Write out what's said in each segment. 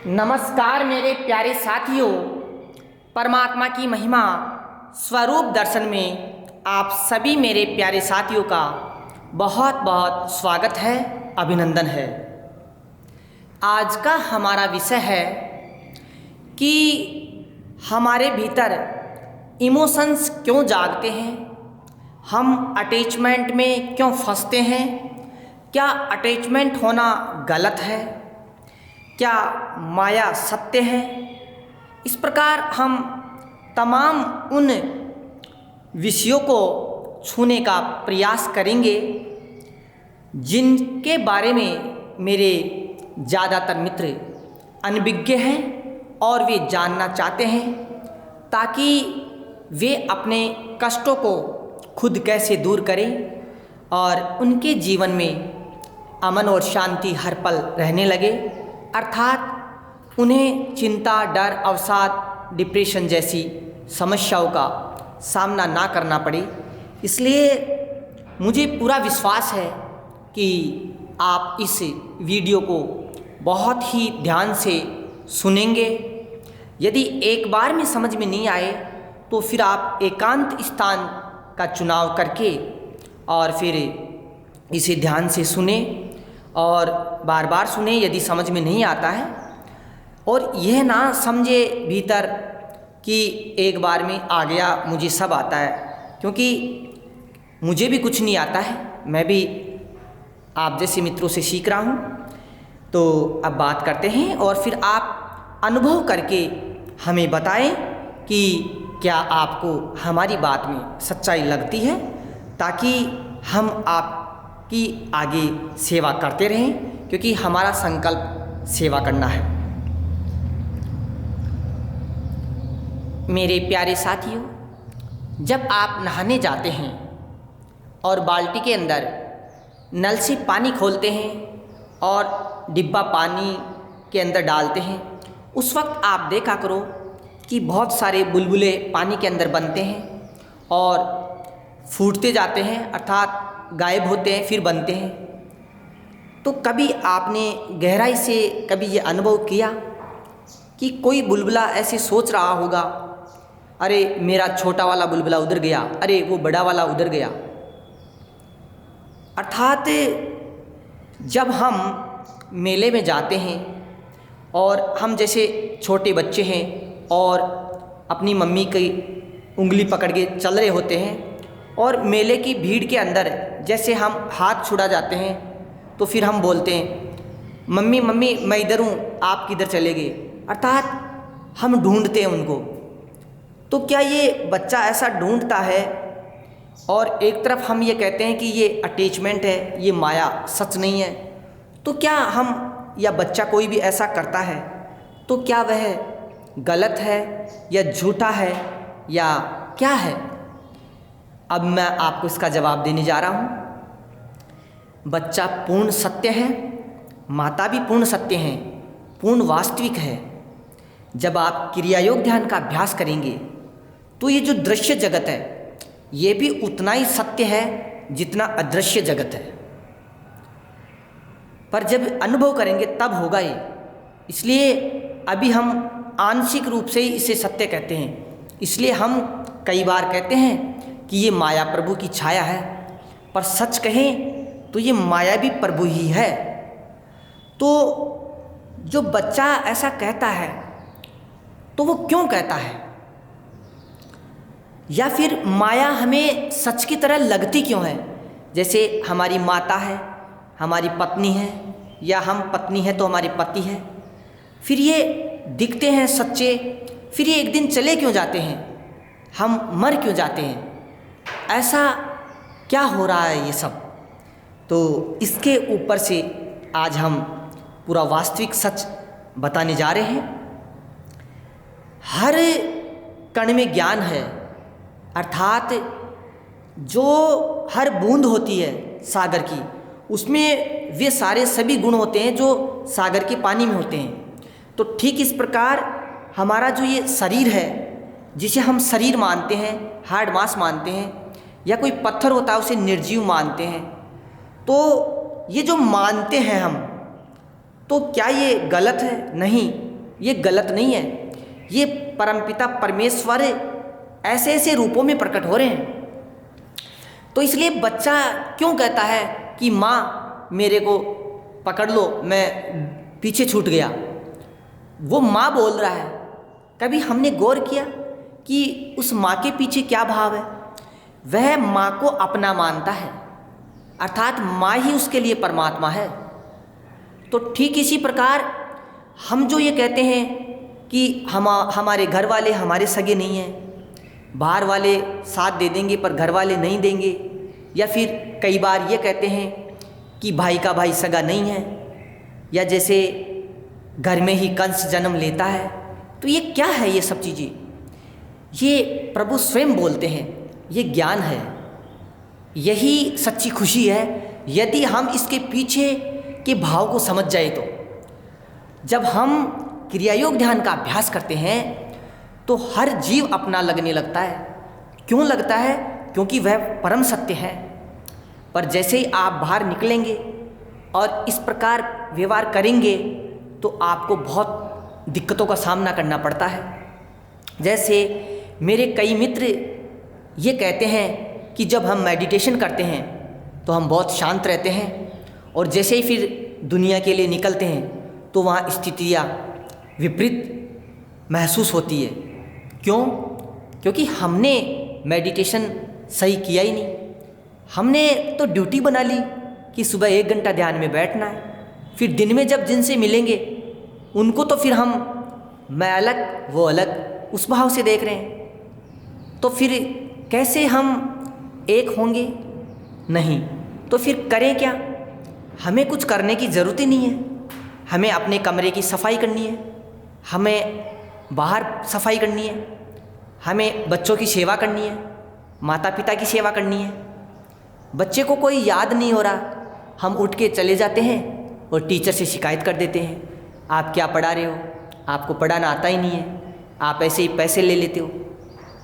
नमस्कार मेरे प्यारे साथियों। परमात्मा की महिमा स्वरूप दर्शन में आप सभी मेरे प्यारे साथियों का बहुत बहुत स्वागत है, अभिनंदन है। आज का हमारा विषय है कि हमारे भीतर इमोशंस क्यों जागते हैं, हम अटैचमेंट में क्यों फंसते हैं, क्या अटैचमेंट होना गलत है, क्या माया सत्य है। इस प्रकार हम तमाम उन विषयों को छूने का प्रयास करेंगे जिनके बारे में मेरे ज़्यादातर मित्र अनभिज्ञ हैं और वे जानना चाहते हैं, ताकि वे अपने कष्टों को खुद कैसे दूर करें और उनके जीवन में अमन और शांति हर पल रहने लगे, अर्थात उन्हें चिंता, डर, अवसाद, डिप्रेशन जैसी समस्याओं का सामना ना करना पड़े। इसलिए मुझे पूरा विश्वास है कि आप इस वीडियो को बहुत ही ध्यान से सुनेंगे। यदि एक बार में समझ में नहीं आए तो फिर आप एकांत स्थान का चुनाव करके और फिर इसे ध्यान से सुने और बार बार सुने यदि समझ में नहीं आता है, और यह ना समझे भीतर कि एक बार में आ गया मुझे सब आता है, क्योंकि मुझे भी कुछ नहीं आता है, मैं भी आप जैसे मित्रों से सीख रहा हूँ। तो अब बात करते हैं और फिर आप अनुभव करके हमें बताएं कि क्या आपको हमारी बात में सच्चाई लगती है, ताकि हम आपकी आगे सेवा करते रहें, क्योंकि हमारा संकल्प सेवा करना है। मेरे प्यारे साथियों, जब आप नहाने जाते हैं और बाल्टी के अंदर नल से पानी खोलते हैं और डिब्बा पानी के अंदर डालते हैं, उस वक्त आप देखा करो कि बहुत सारे बुलबुले पानी के अंदर बनते हैं और फूटते जाते हैं, अर्थात गायब होते हैं फिर बनते हैं। तो कभी आपने गहराई से कभी ये अनुभव किया कि कोई बुलबुला ऐसे सोच रहा होगा, अरे मेरा छोटा वाला बुलबुला उधर गया, अरे वो बड़ा वाला उधर गया। अर्थात जब हम मेले में जाते हैं और हम जैसे छोटे बच्चे हैं और अपनी मम्मी की उंगली पकड़ के चल रहे होते हैं और मेले की भीड़ के अंदर जैसे हम हाथ छुड़ा जाते हैं, तो फिर हम बोलते हैं मम्मी मम्मी मैं इधर हूँ, आप किधर चले गए, अर्थात हम ढूंढते हैं उनको। तो क्या ये बच्चा ऐसा ढूंढता है और एक तरफ हम ये कहते हैं कि ये अटैचमेंट है, ये माया सच नहीं है, तो क्या हम या बच्चा कोई भी ऐसा करता है तो क्या वह गलत है या झूठा है या क्या है? अब मैं आपको इसका जवाब देने जा रहा हूँ। बच्चा पूर्ण सत्य है, माता भी पूर्ण सत्य हैं, पूर्ण वास्तविक है। जब आप क्रिया योग ध्यान का अभ्यास करेंगे तो ये जो दृश्य जगत है ये भी उतना ही सत्य है जितना अदृश्य जगत है, पर जब अनुभव करेंगे तब होगा ये। इसलिए अभी हम आंशिक रूप से ही इसे सत्य कहते हैं। इसलिए हम कई बार कहते हैं कि ये माया प्रभु की छाया है, पर सच कहें तो ये माया भी प्रभु ही है। तो जो बच्चा ऐसा कहता है तो वो क्यों कहता है, या फिर माया हमें सच की तरह लगती क्यों है? जैसे हमारी माता है, हमारी पत्नी है, या हम पत्नी है तो हमारे पति है, फिर ये दिखते हैं सच्चे, फिर ये एक दिन चले क्यों जाते हैं, हम मर क्यों जाते हैं, ऐसा क्या हो रहा है ये सब? तो इसके ऊपर से आज हम पूरा वास्तविक सच बताने जा रहे हैं। हर कण में ज्ञान है, अर्थात जो हर बूंद होती है सागर की, उसमें वे सारे सभी गुण होते हैं जो सागर के पानी में होते हैं। तो ठीक इस प्रकार हमारा जो ये शरीर है, जिसे हम शरीर मानते हैं, हार्ड मास मानते हैं, या कोई पत्थर होता है उसे निर्जीव मानते हैं, तो ये जो मानते हैं हम, तो क्या ये गलत है? नहीं, ये गलत नहीं है। ये परमपिता परमेश्वर ऐसे ऐसे रूपों में प्रकट हो रहे हैं। तो इसलिए बच्चा क्यों कहता है कि माँ मेरे को पकड़ लो, मैं पीछे छूट गया। वो माँ बोल रहा है। कभी हमने गौर किया कि उस माँ के पीछे क्या भाव है? वह माँ को अपना मानता है, अर्थात माँ ही उसके लिए परमात्मा है। तो ठीक इसी प्रकार हम जो ये कहते हैं कि हमारे घर वाले हमारे सगे नहीं हैं, बाहर वाले साथ दे देंगे पर घर वाले नहीं देंगे, या फिर कई बार ये कहते हैं कि भाई का भाई सगा नहीं है, या जैसे घर में ही कंस जन्म लेता है। तो ये क्या है? ये सब चीज़ें ये प्रभु स्वयं बोलते हैं, ये ज्ञान है, यही सच्ची खुशी है यदि हम इसके पीछे के भाव को समझ जाए। तो जब हम क्रियायोग ध्यान का अभ्यास करते हैं तो हर जीव अपना लगने लगता है। क्यों लगता है? क्योंकि वह परम सत्य है। पर जैसे ही आप बाहर निकलेंगे और इस प्रकार व्यवहार करेंगे तो आपको बहुत दिक्कतों का सामना करना पड़ता है। जैसे मेरे कई मित्र ये कहते हैं कि जब हम मेडिटेशन करते हैं तो हम बहुत शांत रहते हैं, और जैसे ही फिर दुनिया के लिए निकलते हैं तो वहाँ स्थितियाँ विपरीत महसूस होती है। क्यों? क्योंकि हमने मेडिटेशन सही किया ही नहीं। हमने तो ड्यूटी बना ली कि सुबह 1 घंटा ध्यान में बैठना है, फिर दिन में जब जिनसे मिलेंगे उनको तो फिर हम मैं अलग वो अलग उस भाव से देख रहे हैं। तो फिर कैसे हम एक होंगे? नहीं। तो फिर करें क्या? हमें कुछ करने की ज़रूरत ही नहीं है। हमें अपने कमरे की सफाई करनी है, हमें बाहर सफाई करनी है, हमें बच्चों की सेवा करनी है, माता पिता की सेवा करनी है। बच्चे को कोई याद नहीं हो रहा, हम उठ के चले जाते हैं और टीचर से शिकायत कर देते हैं, आप क्या पढ़ा रहे हो, आपको पढ़ाना आता ही नहीं है, आप ऐसे ही पैसे ले लेते हो।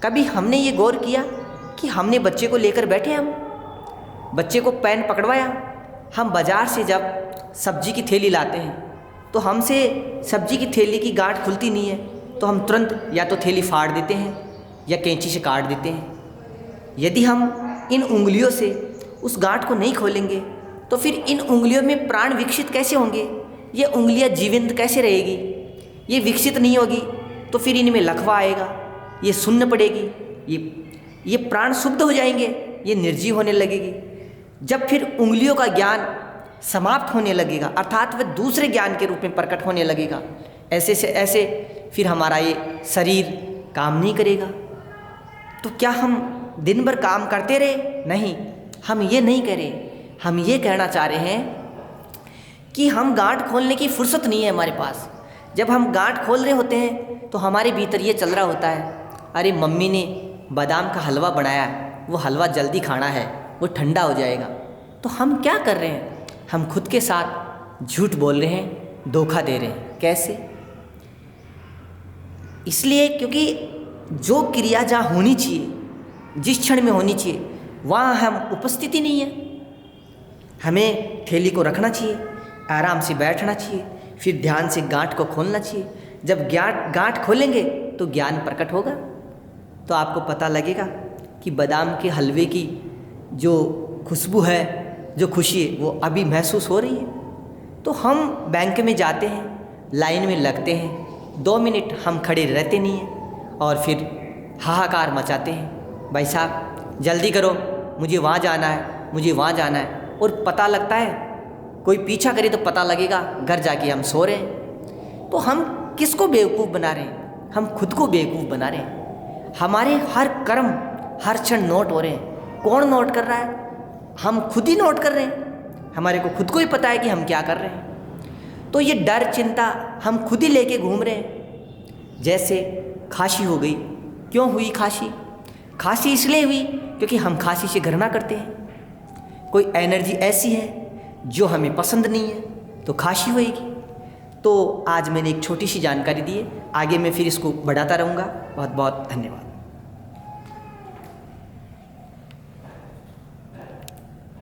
कभी हमने ये गौर किया कि हमने बच्चे को लेकर बैठे, हम बच्चे को पेन पकड़वाया। हम बाज़ार से जब सब्जी की थैली लाते हैं तो हमसे सब्जी की थैली की गांठ खुलती नहीं है, तो हम तुरंत या तो थैली फाड़ देते हैं या कैंची से काट देते हैं। यदि हम इन उंगलियों से उस गांठ को नहीं खोलेंगे तो फिर इन उंगलियों में प्राण विकसित कैसे होंगे? ये उंगलियां जीवंत कैसे रहेगी? ये विकसित नहीं होगी तो फिर इनमें लकवा आएगा, ये सुन्न पड़ेगी, ये प्राण शुद्ध हो जाएंगे, ये निर्जीव होने लगेगी। जब फिर उंगलियों का ज्ञान समाप्त होने लगेगा, अर्थात वह दूसरे ज्ञान के रूप में प्रकट होने लगेगा, ऐसे से ऐसे फिर हमारा ये शरीर काम नहीं करेगा। तो क्या हम दिन भर काम करते रहे? नहीं, हम ये नहीं कह रहे। हम ये कहना चाह रहे हैं कि हम गांठ खोलने की फुर्सत नहीं है हमारे पास। जब हम गांठ खोल रहे होते हैं तो हमारे भीतर ये चल रहा होता है, अरे मम्मी ने बादाम का हलवा बनाया, वो हलवा जल्दी खाना है, वो ठंडा हो जाएगा। तो हम क्या कर रहे हैं? हम खुद के साथ झूठ बोल रहे हैं, धोखा दे रहे हैं। कैसे? इसलिए क्योंकि जो क्रिया जहाँ होनी चाहिए, जिस क्षण में होनी चाहिए, वहाँ हम उपस्थिति नहीं है। हमें थैली को रखना चाहिए, आराम से बैठना चाहिए, फिर ध्यान से गांठ को खोलना चाहिए। जब गांठ खोलेंगे तो ज्ञान प्रकट होगा, तो आपको पता लगेगा कि बादाम के हलवे की जो खुशबू है, जो खुशी है, वो अभी महसूस हो रही है। तो हम बैंक में जाते हैं, लाइन में लगते हैं, 2 मिनट हम खड़े रहते नहीं हैं और फिर हाहाकार मचाते हैं, भाई साहब जल्दी करो, मुझे वहाँ जाना है, मुझे वहाँ जाना है। और पता लगता है कोई पीछा करे तो पता लगेगा घर जाके हम सो रहे हैं। तो हम किसको बेवकूफ़ बना रहे हैं? हम खुद को बेवकूफ़ बना रहे हैं। हमारे हर कर्म हर क्षण नोट हो रहे हैं। कौन नोट कर रहा है? हम खुद ही नोट कर रहे हैं। हमारे को खुद को ही पता है कि हम क्या कर रहे हैं। तो ये डर चिंता हम खुद ही लेके घूम रहे हैं। जैसे खांसी हो गई, क्यों हुई खांसी? खांसी इसलिए हुई क्योंकि हम खांसी से घृणा करते हैं। कोई एनर्जी ऐसी है जो हमें पसंद नहीं है तो खांसी होएगी। तो आज मैंने एक छोटी सी जानकारी दी है, आगे मैं फिर इसको बढ़ाता रहूँगा। बहुत बहुत धन्यवाद।